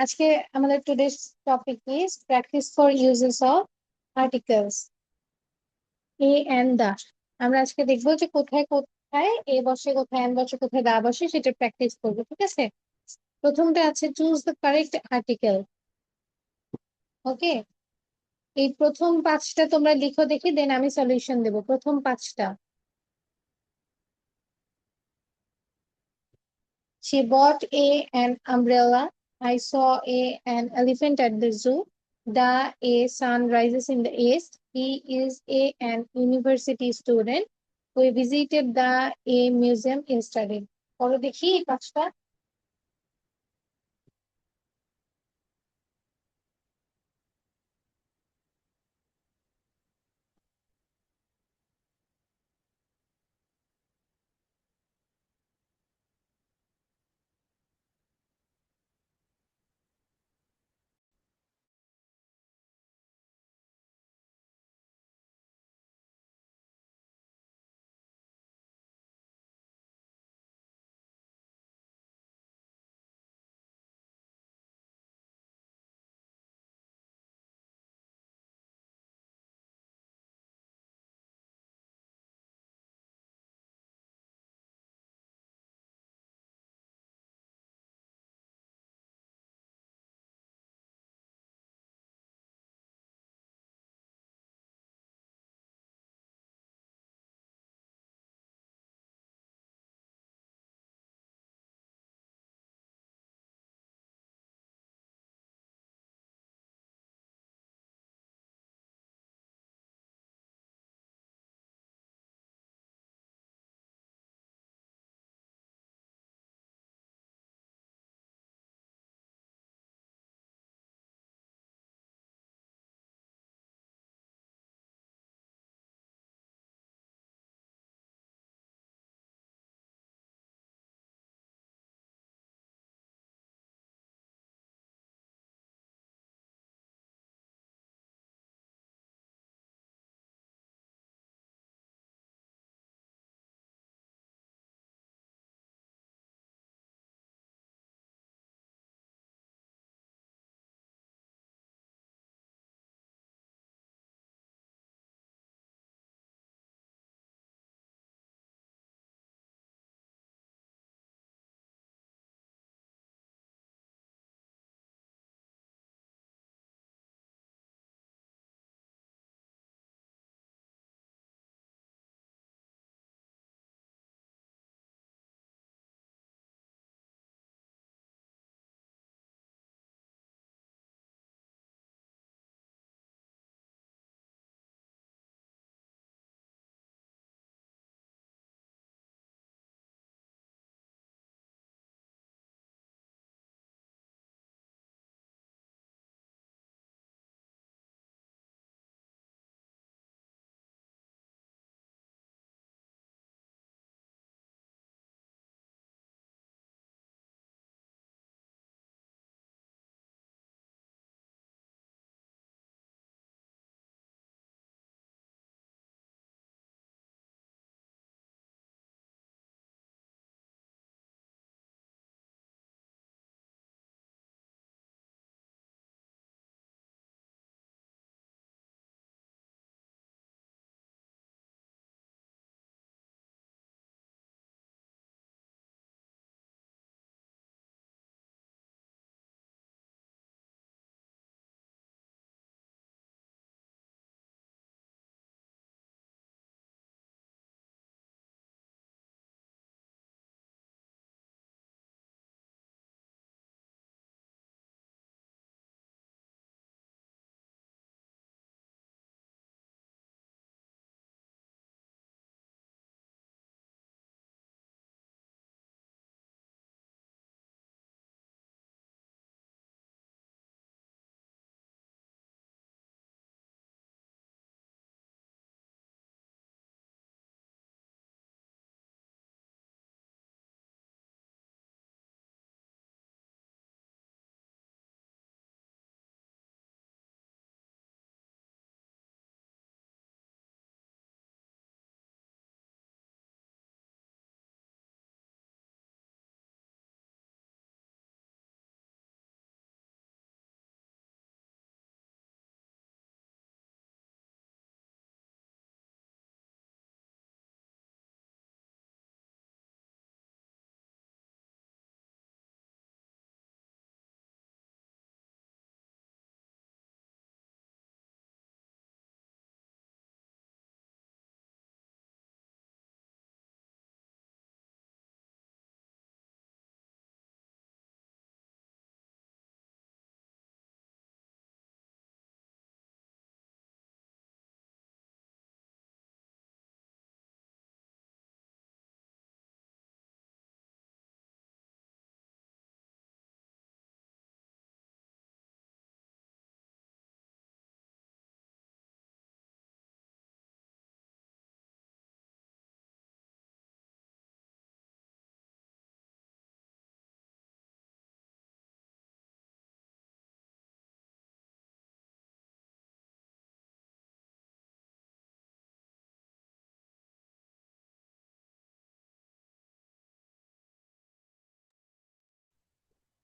আজকে আমাদের today's topic is practice for uses of articles a and the. আমরা আজকে দেখবো যে কোথায় কোথায় এ বসে, কোথায় এন বসে, কোথায় দা বসে, সেটা প্র্যাকটিস করবো। ঠিক আছে, প্রথমটা আছে চুজ দ্য কারেক্ট আর্টিকেল। ওকে, এই প্রথম পাঁচটা তোমরা লিখো দেখি, দেন আমি সলিউশন দেবো। প্রথম পাঁচটা: she bought an umbrella. I saw an elephant at the zoo. The sun rises in the east. He is an university student. We visited the museum yesterday. পড়ো দেখি এই পাঁচটা।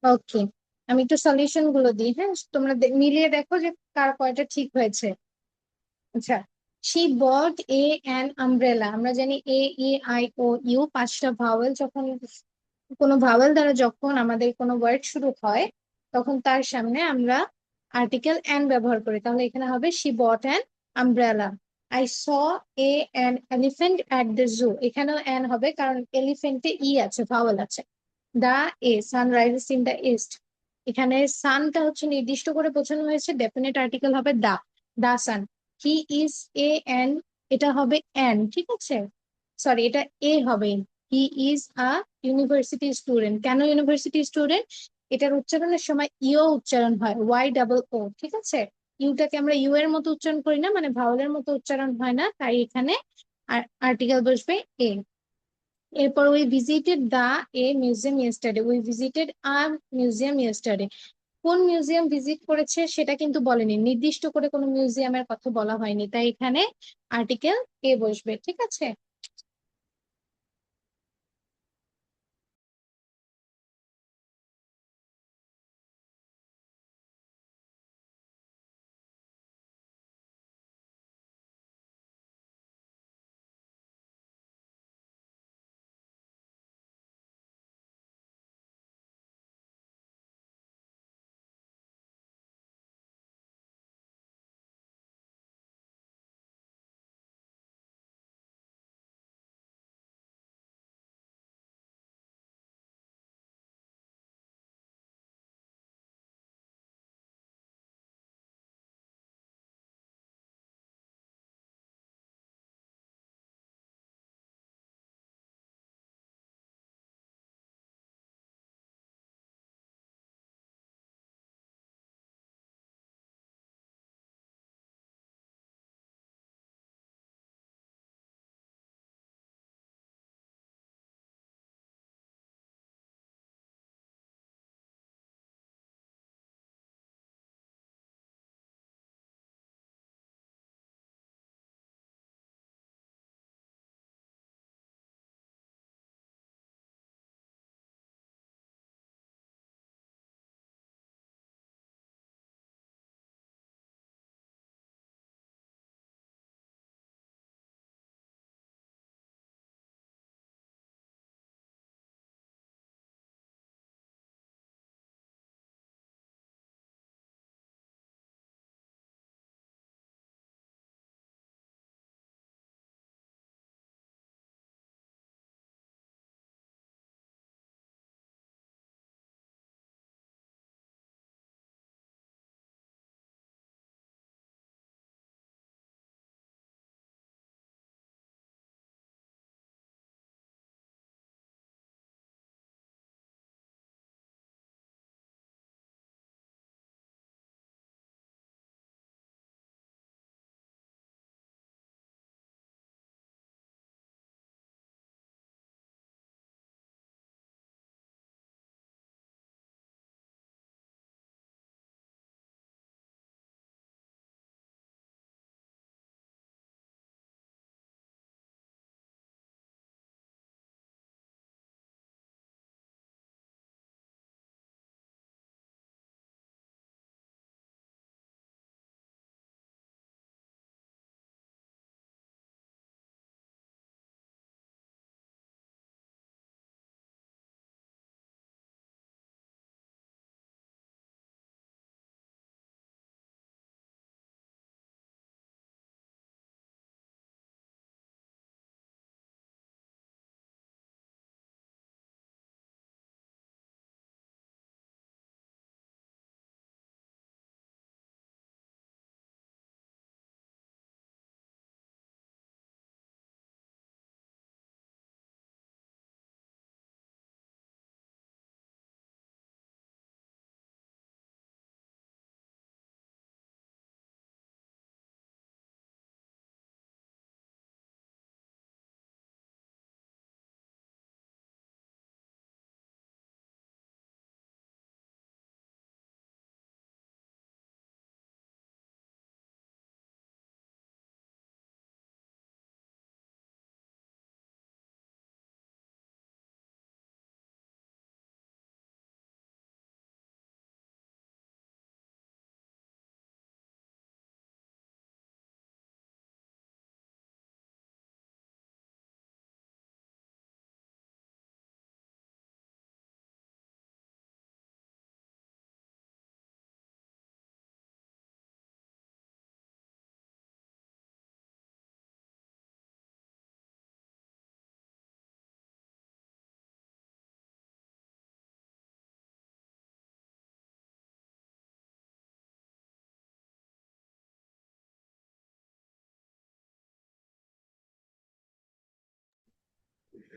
ওকে, আমি একটু সলিউশন গুলো দিই, হ্যাঁ, তোমরা মিলিয়ে দেখো যে কার কয়টা ঠিক হয়েছে। আচ্ছা, she bought a an umbrella. আমরা জানি A, E, I, O, U পাঁচটা ভাওয়েল। যখন কোনো ভাওয়েল দ্বারা যখন আমাদের কোনো ওয়ার্ড শুরু হয়, তখন তার সামনে আমরা আর্টিকেল অ্যান ব্যবহার করি। তাহলে এখানে হবে she bought an umbrella. I saw a an elephant at the zoo. এখানেও অ্যান হবে কারণ এলিফ্যান্টে ই আছে, ভাওয়েল আছে। The a sun rises in the east. এখানে সানটা হচ্ছে নির্দিষ্ট করে বোঝানো হয়েছে, ডেফিনেট আর্টিকেল হবে দা, দা সান। হি ইজ এ এন, এটা হবে এন, ঠিক আছে। সরি, এটা এ হবে। He is a university student. কেন ইউনিভার্সিটি স্টুডেন্ট? এটার উচ্চারণের সময় ইও উচ্চারণ হয়, ওয়াই ডাবল ও, ঠিক আছে। ইউটাকে আমরা ইউ এর মতো উচ্চারণ করি না, মানে ভাওয়ালের মতো উচ্চারণ হয় না, তাই এখানে আর্টিকেল বসবে এ। এরপর we visited the a museum yesterday. We visited a museum yesterday. কোন মিউজিয়াম ভিজিট করেছে সেটা কিন্তু বলেনি, নির্দিষ্ট করে কোনো মিউজিয়ামের কথা বলা হয়নি, তাই এখানে আর্টিকেল এ বসবে, ঠিক আছে।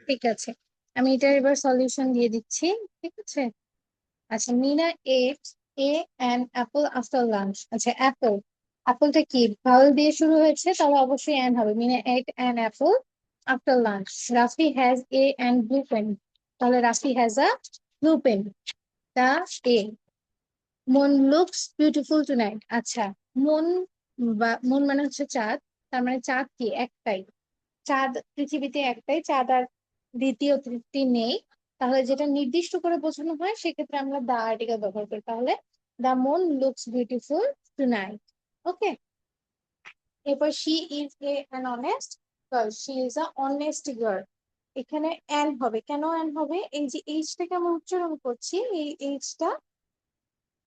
ঠিক আছে, আমি এটার এবার সলিউশন দিয়ে দিচ্ছি। ঠিক আছে। আচ্ছা, Meena ate a an apple after lunch. আচ্ছা, অ্যাপল, অ্যাপলটা কি ভাওয়েল দিয়ে শুরু হয়েছে, তাহলে অবশ্যই অ্যান হবে। Meena ate an apple after lunch. Rafi has a an blue pen, তাহলে Rafi has a blue pen. The a moon looks beautiful tonight. আচ্ছা, মন, বা মন মানে হচ্ছে চাঁদ, তার মানে চাঁদ কি একটাই, চাঁদ পৃথিবীতে একটাই, চাঁদ আর দ্বিতীয় তৃতীয় নেই। তাহলে যেটা নির্দিষ্ট করে বোঝানো হয় সেক্ষেত্রে আমরা দা আর্টিকেল ব্যবহার করি। তাহলে the moon looks beautiful tonight. Okay. এরপর she is a an honest girl, she is a honest girl. এখানে অ্যান হবে, কেন অ্যান হবে, এই যে এইচটাকে আমরা উচ্চারণ করছি, এই এইচটা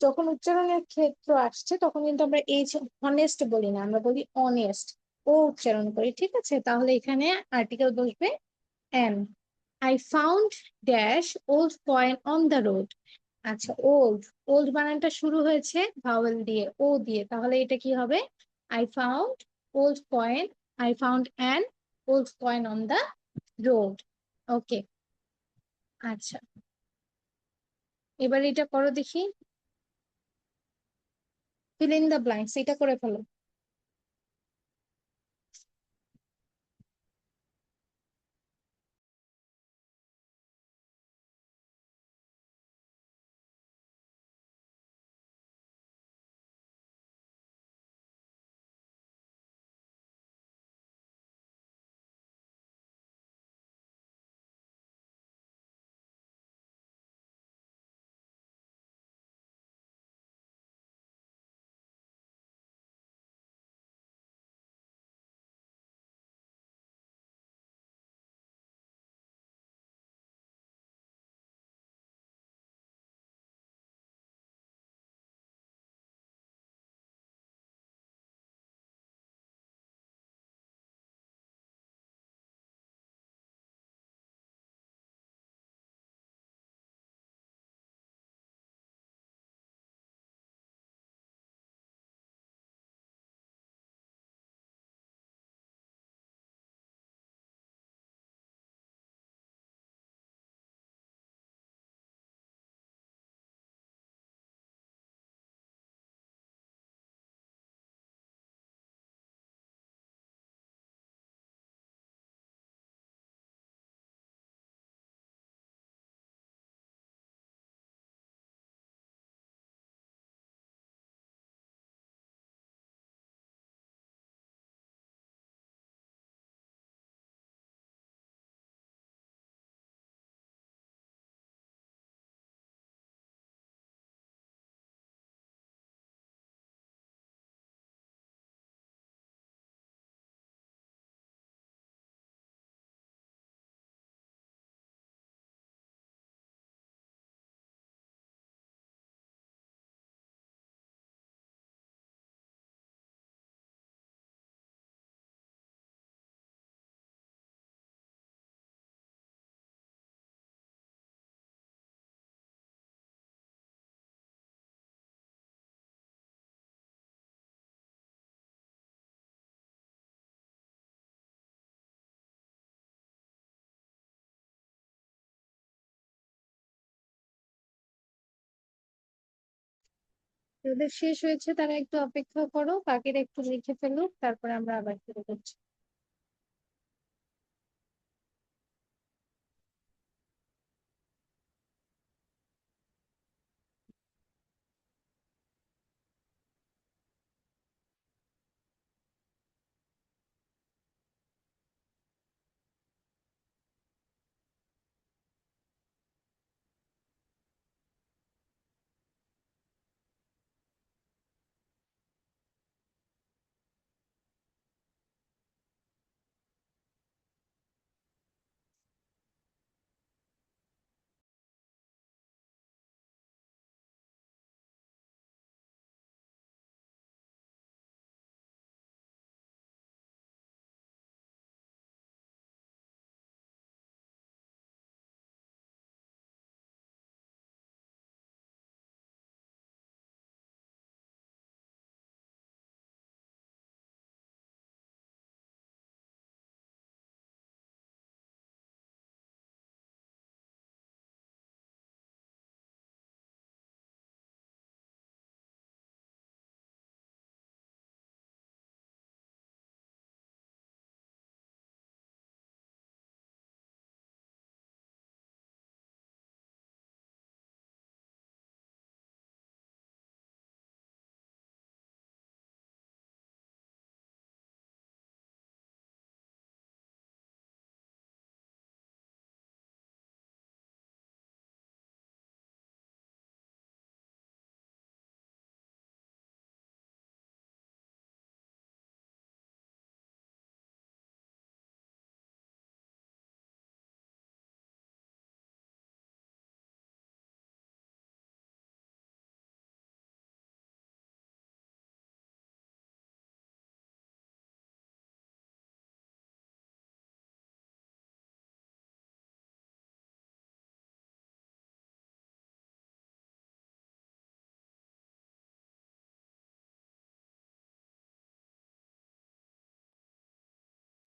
যখন উচ্চারণের ক্ষেত্র আসছে তখন কিন্তু আমরা এইচ অনেস্ট বলি না, আমরা বলি অনেস্ট, ও উচ্চারণ করি। ঠিক আছে, তাহলে এখানে আর্টিকেল বসবে an. I found dash old coin on the road. আচ্ছা, ওল্ড, ওল্ড বানানটা শুরু হয়েছে ভাওয়েল দিয়ে, ও দিয়ে, তাহলে এটা কি হবে, I found old coin, I found an old coin on the road. Okay. আচ্ছা, এবার এটা করো দেখি, ফিল ইন দ্য ব্ল্যাঙ্কস, এটা করে ফেলো। যাদের শেষ হয়েছে তারা একটু অপেক্ষা করো, বাকিরা একটু লিখে ফেলুক, তারপরে আমরা আবার শুরু করছি।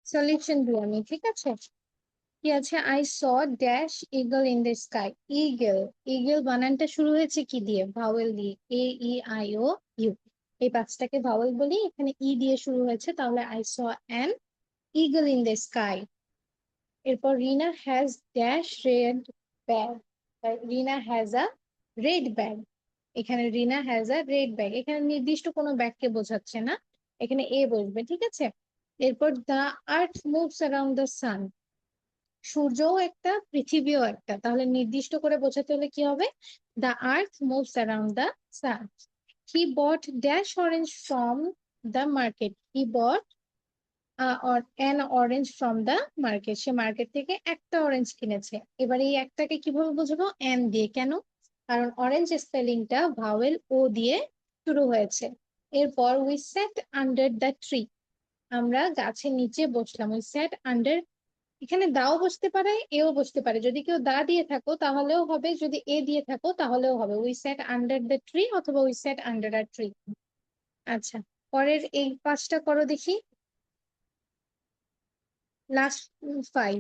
সলিউশন দিই আমি, ঠিক আছে? কি আছে? I saw dash eagle in the sky. Eagle, eagle বানানটা শুরু হয়েছে কি দিয়ে? ভাওয়েল দিয়ে, AEIOU। এই পাঁচটাকে ভাওয়েল বলি, এখানে ই দিয়ে শুরু হয়েছে, তাহলে I saw an eagle in the sky. এরপর Rina has dash red bag. Rina has a red bag. এখানে Rina has a red bag, এখানে নির্দিষ্ট কোনো ব্যাগকে বোঝাচ্ছে না, এখানে এ বসবে, ঠিক আছে? এরপর the earth moves around the sun. সূর্যও একটা, পৃথিবীও একটা, তাহলে নির্দিষ্ট করে বোঝাতে হলে কি হবে? The earth moves around the sun. He bought dash orange from the market. He bought an orange from the market. সে মার্কেট থেকে একটা অরেঞ্জ কিনেছে। এবার এই একটাকে কিভাবে বোঝাবো? অ্যান দিয়ে। কেন? কারণ অরেঞ্জ স্পেলিংটা ভাওয়েল ও দিয়ে শুরু হয়েছে। এরপর we sat under the tree. আমরা গাছের নিচে বসলাম। উই স্যাট আন্ডার, এখানে দাও বসতে পারে, এও বসতে পারে। যদি কেউ দা দিয়ে থাকো তাহলেও হবে, যদি এ দিয়ে থাকো তাহলেও হবে। We sat under the tree অথবা we sat under a tree. আচ্ছা, পরের এই পাঁচটা করো দেখি, লাস্ট 5।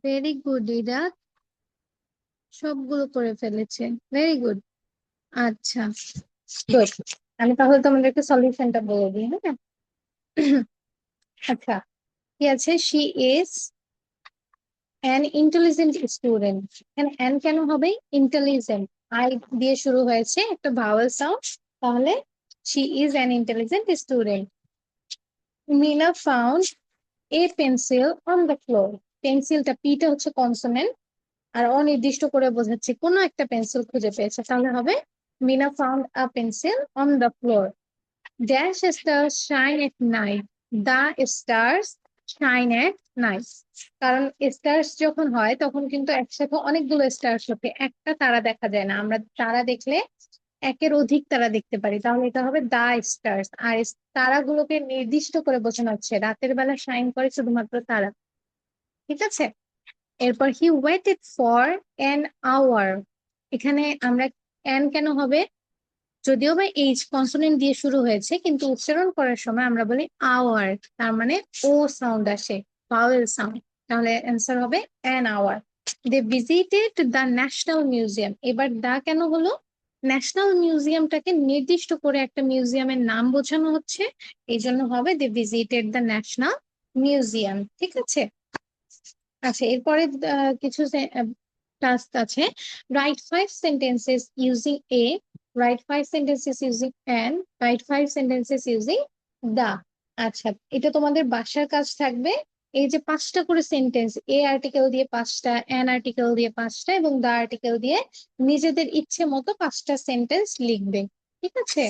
ভেরি গুড, এরা সবগুলো করে ফেলেছে। Very good. আচ্ছা, গুড। আমি তাহলে তোমাদেরকে সলিউশনটা বলে দিই, হ্যাঁ? আচ্ছা, কি আছে? She is an intelligent student. এখানে অ্যান কেন হবে? ইন্টেলিজেন্ট, আই দিয়ে শুরু হয়েছে, একটা ভাওয়েল সাউন্ড, তাহলে she is an intelligent student. Meena found a pencil on the floor. পেন্সিলটা, পিটা হচ্ছে কনসোনেন্ট, আর অনির্দিষ্ট করে বোঝাচ্ছে কোনো একটা পেন্সিল খুঁজে পেয়েছে, তাহলে হবে Meena found a pencil on the floor. Dash stars shine at night. The stars shine at night. কারণ স্টার্স যখন হয় তখন কিন্তু একসাথে অনেকগুলো স্টার্স হবে, একটা তারা দেখা যায় না। আমরা তারা দেখলে একের অধিক তারা দেখতে পারি, তাহলে এটা হবে দা স্টার্স। আর তারাগুলোকে নির্দিষ্ট করে বোঝানো হচ্ছে, রাতের বেলা শাইন করে শুধুমাত্র তারা, ঠিক আছে? এরপর he waited for an hour. এখানে আমরা অ্যান কেন হবে? যদিও বা এইচ কনসোনেন্ট দিয়ে শুরু হয়েছে, কিন্তু উচ্চারণ করার সময় আমরা বলি আওয়ার, তার মানে ও সাউন্ড আসে, ভাওয়েল সাউন্ড। তাহলে অ্যান্সার হবে an hour. They visited the national museum. এবার দা কেন হলো? ন্যাশনাল মিউজিয়ামটাকে নির্দিষ্ট করে একটা মিউজিয়ামের নাম বোঝানো হচ্ছে, এই জন্য হবে they visited the national museum. ঠিক আছে। আচ্ছা, এরপরে কিছু টাস্ক আছে। Write five sentences using a, write five sentences using an, write five sentences using the. আচ্ছা, এটা তোমাদের বাসার কাজ থাকবে। এই যে 5টা করে সেন্টেন্স, এ আর্টিকেল দিয়ে 5টা, অ্যান আর্টিকেল দিয়ে 5টা এবং দা আর্টিকেল দিয়ে নিজেদের ইচ্ছে মতো 5টা সেন্টেন্স লিখবে। ঠিক আছে।